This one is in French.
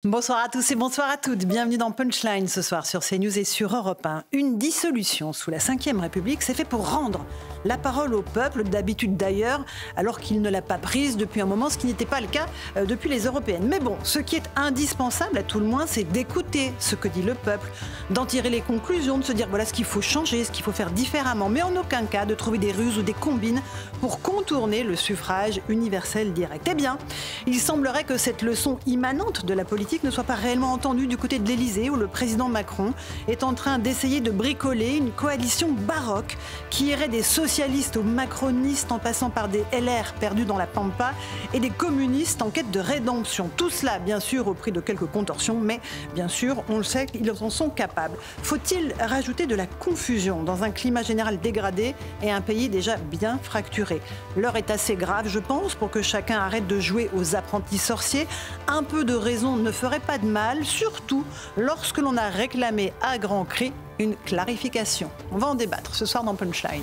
Bonsoir à tous et bonsoir à toutes. Bienvenue dans Punchline ce soir sur CNews et sur Europe 1. Une dissolution sous la Ve République, c'est fait pour rendre la parole au peuple, d'habitude d'ailleurs, alors qu'il ne l'a pas prise depuis un moment, ce qui n'était pas le cas depuis les européennes. Mais bon, ce qui est indispensable à tout le moins, c'est d'écouter ce que dit le peuple, d'en tirer les conclusions, de se dire voilà ce qu'il faut changer, ce qu'il faut faire différemment, mais en aucun cas de trouver des ruses ou des combines pour contourner le suffrage universel direct. Eh bien, il semblerait que cette leçon immanente de la politique ne soit pas réellement entendue du côté de l'Élysée, où le président Macron est en train d'essayer de bricoler une coalition baroque qui irait des socialistes aux macronistes en passant par des LR perdus dans la pampa et des communistes en quête de rédemption. Tout cela, bien sûr, au prix de quelques contorsions, mais bien sûr, on le sait, ils en sont capables. Faut-il rajouter de la confusion dans un climat général dégradé et un pays déjà bien fracturé? L'heure est assez grave, je pense, pour que chacun arrête de jouer aux apprentis sorciers. Un peu de raison ne ferait pas de mal, surtout lorsque l'on a réclamé à grands cris une clarification. On va en débattre ce soir dans Punchline.